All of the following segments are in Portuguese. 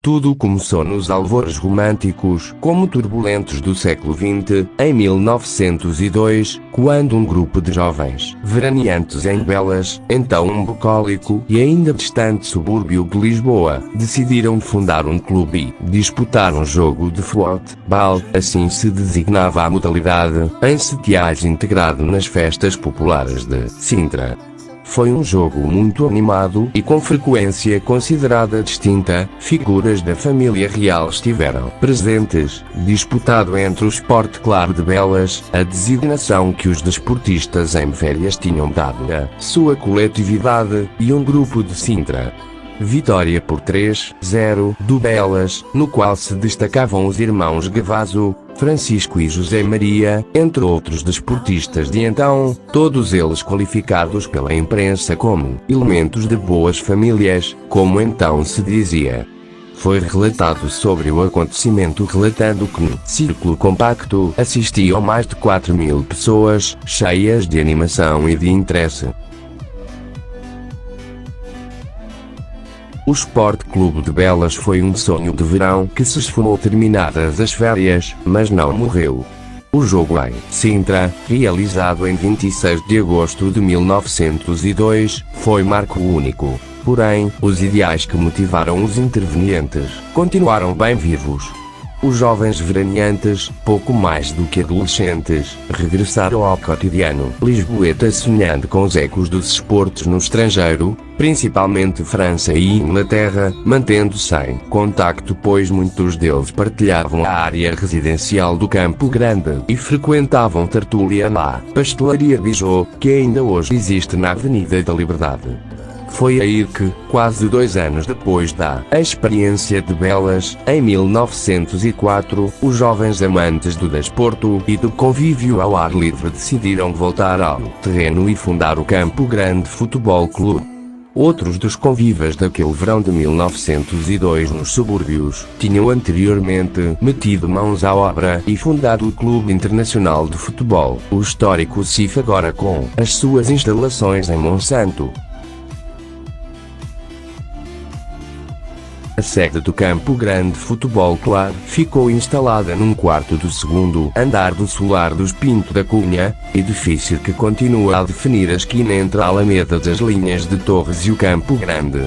Tudo começou nos alvores românticos, como turbulentos do século XX, em 1902, quando um grupo de jovens, veraneantes em Belas, então um bucólico e ainda distante subúrbio de Lisboa, decidiram fundar um clube e disputar um jogo de futebol, assim se designava a modalidade, em setiais integrado nas festas populares de Sintra. Foi um jogo muito animado e com frequência considerada distinta. Figuras da família real estiveram presentes, disputado entre o Sport Clube de Belas, a designação que os desportistas em férias tinham dado à sua coletividade, e um grupo de Sintra. Vitória por 3-0 do Belas, no qual se destacavam os irmãos Gavazo, Francisco e José Maria, entre outros desportistas de então, todos eles qualificados pela imprensa como elementos de boas famílias, como então se dizia. Foi relatado sobre o acontecimento relatando que no círculo compacto assistiam mais de 4.000 pessoas, cheias de animação e de interesse. O Sport Clube de Belas foi um sonho de verão que se esfumou terminadas as férias, mas não morreu. O jogo em Sintra, realizado em 26 de agosto de 1902, foi marco único. Porém, os ideais que motivaram os intervenientes continuaram bem vivos. Os jovens veraneantes, pouco mais do que adolescentes, regressaram ao cotidiano lisboeta sonhando com os ecos dos esportes no estrangeiro, principalmente França e Inglaterra, mantendo-se em contacto pois muitos deles partilhavam a área residencial do Campo Grande e frequentavam tertúlia na Pastelaria Bijou, que ainda hoje existe na Avenida da Liberdade. Foi aí que, quase 2 anos depois da experiência de Belas, em 1904, os jovens amantes do desporto e do convívio ao ar livre decidiram voltar ao terreno e fundar o Campo Grande Futebol Clube. Outros dos convivas daquele verão de 1902 nos subúrbios, tinham anteriormente metido mãos à obra e fundado o Clube Internacional de Futebol, o histórico CIF, agora com as suas instalações em Monsanto. A sede do Campo Grande Futebol Clube ficou instalada num quarto do segundo andar do solar dos Pinto da Cunha, edifício que continua a definir a esquina entre a Alameda das Linhas de Torres e o Campo Grande.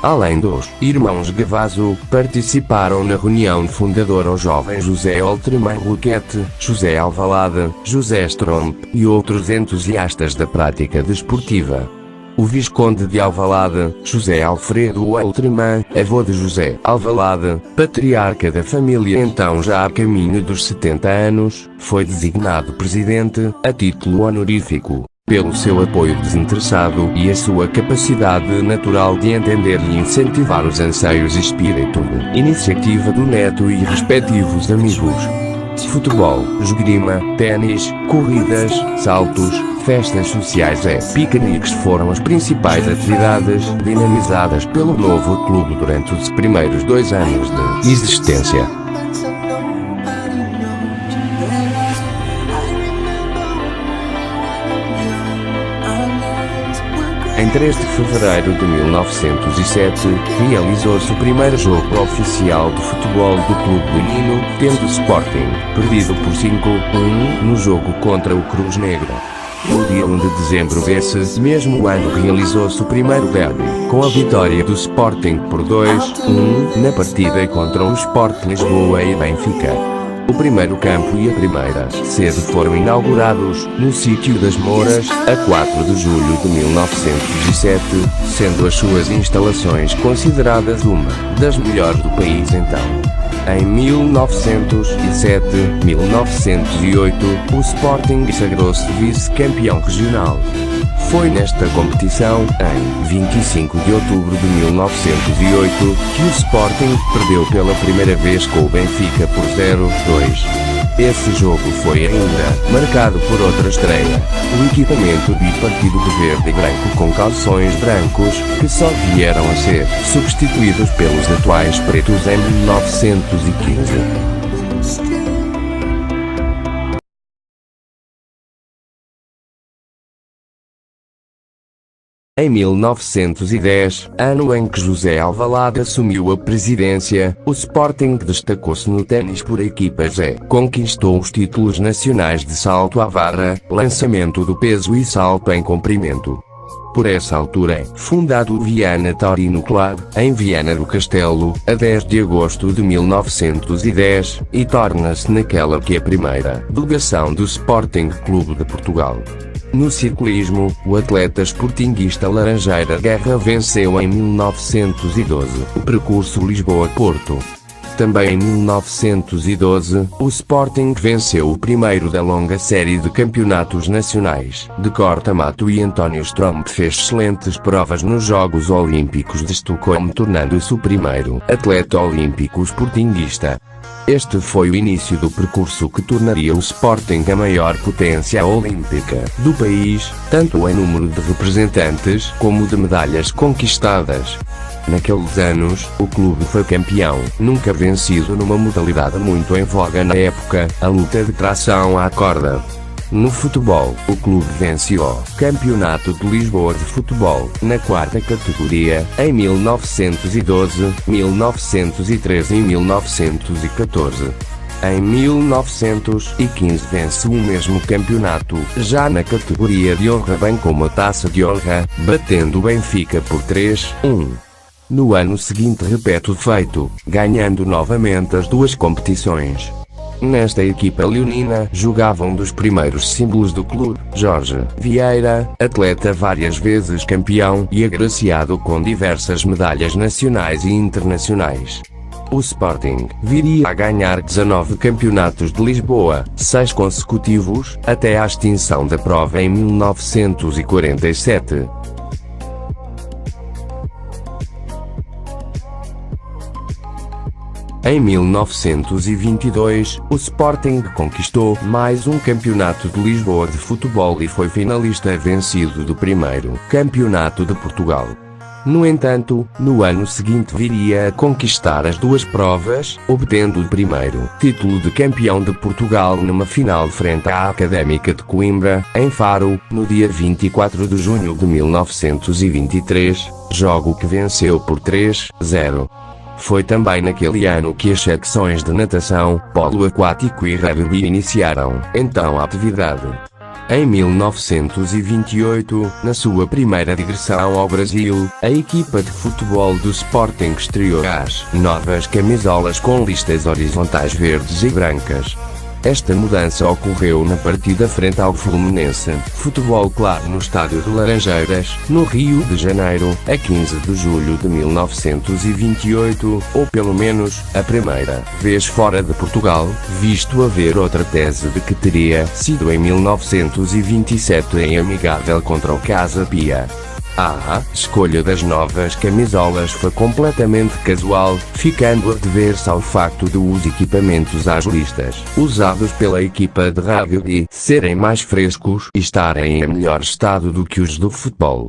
Além dos irmãos Gavazo, participaram na reunião fundadora o jovem José Oltremão Roquete, José Alvalade, José Stromp e outros entusiastas da prática desportiva. O Visconde de Alvalade, José Alfredo Oltremão, avô de José Alvalade, patriarca da família então já a caminho dos 70 anos, foi designado presidente, a título honorífico, pelo seu apoio desinteressado e a sua capacidade natural de entender e incentivar os anseios e espírito de iniciativa do neto e respectivos amigos. Futebol, esgrima, ténis, corridas, saltos, festas sociais e piqueniques foram as principais atividades dinamizadas pelo novo clube durante os primeiros 2 anos de existência. Em 3 de fevereiro de 1907, realizou-se o primeiro jogo oficial de futebol do Clube Menino, tendo o Sporting perdido por 5-1 no jogo contra o Cruz Negra. No dia 1 de dezembro desse mesmo ano realizou-se o primeiro derby, com a vitória do Sporting por 2-1 na partida contra o Sport Lisboa e Benfica. O primeiro campo e a primeira sede foram inaugurados no Sítio das Mouras, a 4 de julho de 1907, sendo as suas instalações consideradas uma das melhores do país então. Em 1907-1908, o Sporting sagrou-se vice-campeão regional. Foi nesta competição, em 25 de outubro de 1908, que o Sporting perdeu pela primeira vez com o Benfica por 0-2. Esse jogo foi ainda marcado por outra estreia, o equipamento bipartido de verde e branco com calções brancos, que só vieram a ser substituídos pelos atuais pretos em 1915. Em 1910, ano em que José Alvalade assumiu a presidência, o Sporting destacou-se no ténis por equipas e conquistou os títulos nacionais de salto à vara, lançamento do peso e salto em comprimento. Por essa altura é fundado o Viana Torino Club, em Viana do Castelo, a 10 de agosto de 1910, e torna-se naquela que é a primeira delegação do Sporting Clube de Portugal. No ciclismo, o atleta sportinguista Laranjeira Guerra venceu em 1912 o percurso Lisboa-Porto. Também em 1912, o Sporting venceu o primeiro da longa série de campeonatos nacionais. De corta-mato e António Stromp fez excelentes provas nos Jogos Olímpicos de Estocolmo, tornando-se o primeiro atleta olímpico sportinguista. Este foi o início do percurso que tornaria o Sporting a maior potência olímpica do país, tanto em número de representantes como de medalhas conquistadas. Naqueles anos, o clube foi campeão, nunca vencido numa modalidade muito em voga na época, a luta de tração à corda. No futebol, o clube venceu o Campeonato de Lisboa de Futebol, na quarta categoria, em 1912, 1913 e 1914. Em 1915 vence o mesmo campeonato, já na categoria de honra, bem como a Taça de Honra, batendo o Benfica por 3-1. No ano seguinte repete o feito, ganhando novamente as duas competições. Nesta equipa leonina jogava um dos primeiros símbolos do clube, Jorge Vieira, atleta várias vezes campeão e agraciado com diversas medalhas nacionais e internacionais. O Sporting viria a ganhar 19 campeonatos de Lisboa, 6 consecutivos, até à extinção da prova em 1947. Em 1922, o Sporting conquistou mais um campeonato de Lisboa de futebol e foi finalista vencido do primeiro Campeonato de Portugal. No entanto, no ano seguinte viria a conquistar as duas provas, obtendo o primeiro título de campeão de Portugal numa final frente à Académica de Coimbra, em Faro, no dia 24 de junho de 1923, jogo que venceu por 3-0. Foi também naquele ano que as secções de natação, polo aquático e rugby iniciaram, então, a atividade. Em 1928, na sua primeira digressão ao Brasil, a equipa de futebol do Sporting estreou as novas camisolas com listas horizontais verdes e brancas. Esta mudança ocorreu na partida frente ao Fluminense Futebol Clube no estádio de Laranjeiras, no Rio de Janeiro, a 15 de julho de 1928, ou pelo menos, a primeira vez fora de Portugal, visto haver outra tese de que teria sido em 1927 em amigável contra o Casa Pia. A escolha das novas camisolas foi completamente casual, ficando a dever-se ao facto de os equipamentos agilistas, usados pela equipa de rugby, serem mais frescos e estarem em melhor estado do que os do futebol.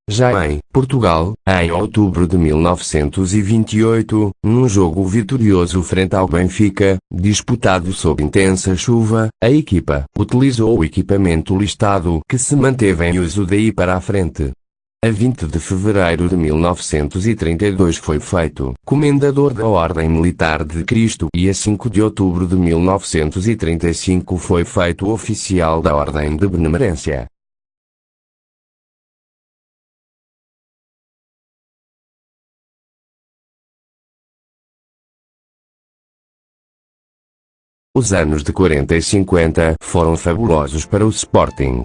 Já em Portugal, em outubro de 1928, num jogo vitorioso frente ao Benfica, disputado sob intensa chuva, a equipa utilizou o equipamento listado que se manteve em uso daí para a frente. A 20 de fevereiro de 1932 foi feito comendador da Ordem Militar de Cristo e a 5 de outubro de 1935 foi feito oficial da Ordem de Benemerência. Os anos de 40 e 50 foram fabulosos para o Sporting.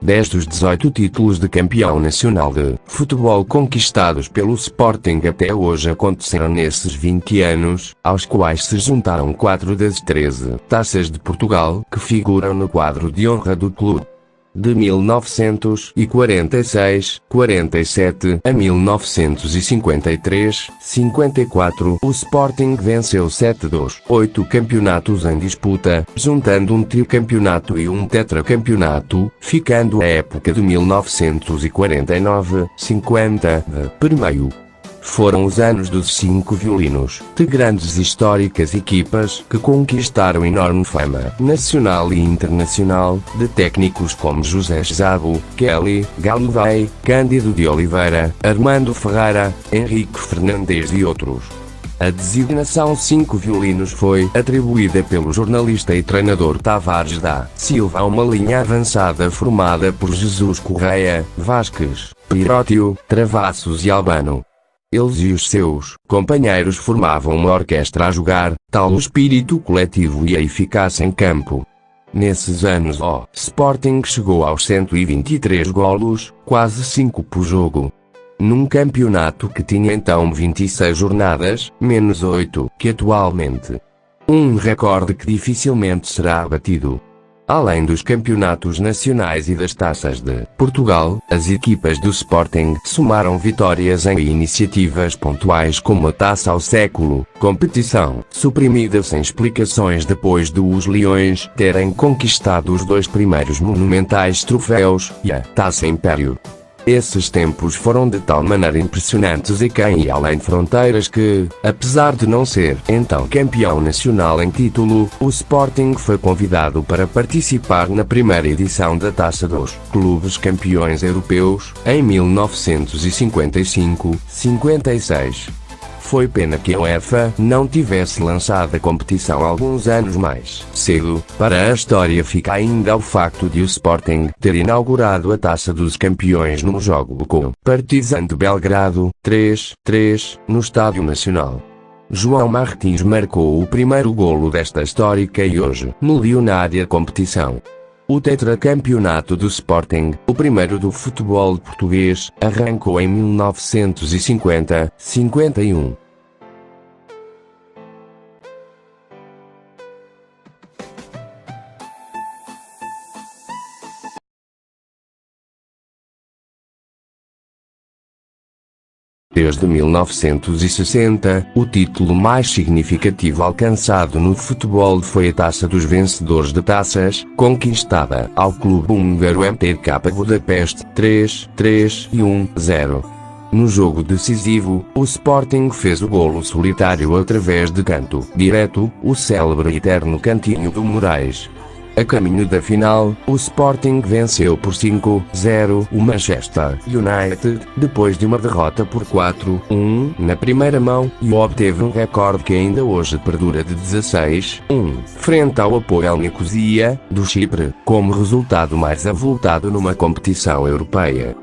10 dos 18 títulos de campeão nacional de futebol conquistados pelo Sporting até hoje aconteceram nesses 20 anos, aos quais se juntaram 4 das 13 taças de Portugal que figuram no quadro de honra do clube. De 1946-47 a 1953-54, o Sporting venceu 7 dos 8 campeonatos em disputa, juntando um tricampeonato e um tetracampeonato, ficando a época de 1949-50 de primeiro. Foram os anos dos 5 violinos, de grandes e históricas equipas que conquistaram enorme fama nacional e internacional, de técnicos como José Szabo, Kelly, Galvão, Cândido de Oliveira, Armando Ferreira, Henrique Fernandes e outros. A designação 5 violinos foi atribuída pelo jornalista e treinador Tavares da Silva a uma linha avançada formada por Jesus Correia, Vasques, Pirótio, Travassos e Albano. Eles e os seus companheiros formavam uma orquestra a jogar, tal o espírito coletivo e a eficácia em campo. Nesses anos o Sporting chegou aos 123 golos, quase 5 por jogo. Num campeonato que tinha então 26 jornadas, menos 8 que atualmente. Um recorde que dificilmente será batido. Além dos campeonatos nacionais e das taças de Portugal, as equipas do Sporting somaram vitórias em iniciativas pontuais como a Taça ao Século, competição suprimida sem explicações depois de os Leões terem conquistado os 2 primeiros monumentais troféus, e a Taça Império. Esses tempos foram de tal maneira impressionantes e quem ia além fronteiras que, apesar de não ser então campeão nacional em título, o Sporting foi convidado para participar na primeira edição da Taça dos Clubes Campeões Europeus, em 1955-56. Foi pena que a UEFA não tivesse lançado a competição alguns anos mais cedo. Para a história fica ainda o facto de o Sporting ter inaugurado a Taça dos Campeões num jogo com Partizan de Belgrado, 3-3, no Estádio Nacional. João Martins marcou o primeiro golo desta histórica e hoje milionária competição. O tetracampeonato do Sporting, o primeiro do futebol português, arrancou em 1950-51. Desde 1960, o título mais significativo alcançado no futebol foi a Taça dos Vencedores de Taças, conquistada ao clube húngaro MTK Budapeste, 3-3 e 1-0. No jogo decisivo, o Sporting fez o golo solitário através de canto direto, o célebre e eterno cantinho do Moraes. A caminho da final, o Sporting venceu por 5-0 o Manchester United, depois de uma derrota por 4-1 na primeira mão, e obteve um recorde que ainda hoje perdura de 16-1, frente ao Apoel Nicosia, do Chipre, como resultado mais avultado numa competição europeia.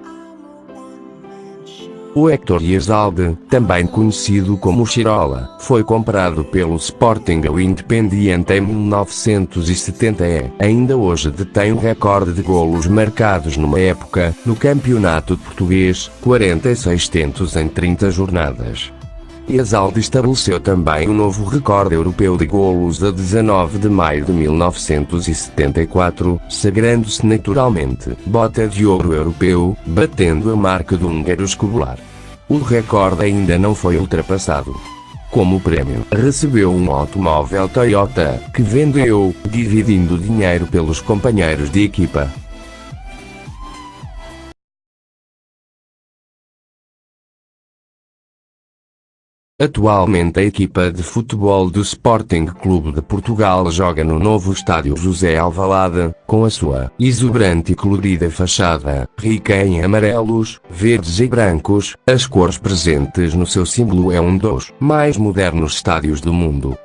O Héctor Yazalde, também conhecido como Chirola, foi comprado pelo Sporting ao Independiente em 1970 e, ainda hoje detém o recorde de golos marcados numa época, no Campeonato Português, 46 tentos em 30 jornadas. Yazalde estabeleceu também um novo recorde europeu de golos a 19 de maio de 1974, sagrando-se naturalmente bota de ouro europeu, batendo a marca do húngaro Escobar. O recorde ainda não foi ultrapassado. Como prêmio, recebeu um automóvel Toyota, que vendeu, dividindo dinheiro pelos companheiros de equipa. Atualmente a equipa de futebol do Sporting Clube de Portugal joga no novo estádio José Alvalade, com a sua exuberante e colorida fachada, rica em amarelos, verdes e brancos. As cores presentes no seu símbolo é um dos mais modernos estádios do mundo.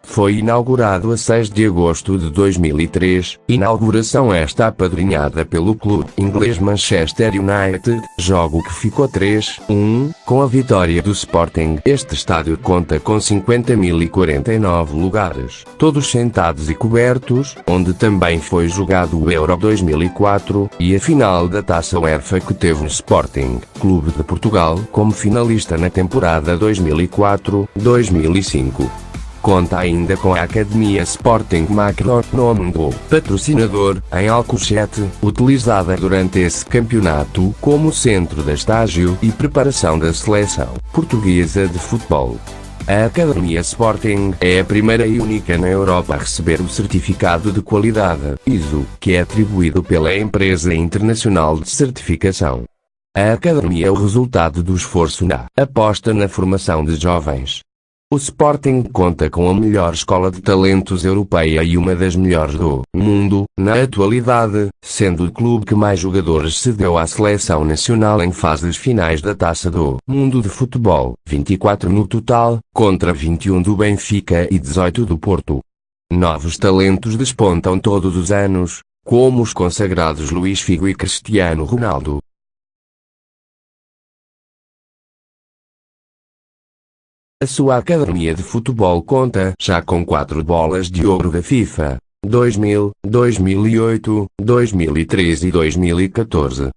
Foi inaugurado a 6 de agosto de 2003, inauguração esta apadrinhada pelo clube inglês Manchester United, jogo que ficou 3-1, com a vitória do Sporting. Este estádio conta com 50.049 lugares, todos sentados e cobertos, onde também foi jogado o Euro 2004, e a final da Taça UEFA que teve o Sporting Clube de Portugal como finalista na temporada 2004-2005. Conta ainda com a Academia Sporting Macron, nome do patrocinador, em Alcochete, utilizada durante esse campeonato como centro de estágio e preparação da seleção portuguesa de futebol. A Academia Sporting é a primeira e única na Europa a receber o certificado de qualidade ISO, que é atribuído pela empresa internacional de certificação. A academia é o resultado do esforço na aposta na formação de jovens. O Sporting conta com a melhor escola de talentos europeia e uma das melhores do mundo, na atualidade, sendo o clube que mais jogadores cedeu à seleção nacional em fases finais da Taça do Mundo de Futebol, 24 no total, contra 21 do Benfica e 18 do Porto. Novos talentos despontam todos os anos, como os consagrados Luís Figo e Cristiano Ronaldo. A sua academia de futebol conta já com 4 bolas de ouro da FIFA, 2000, 2008, 2013 e 2014.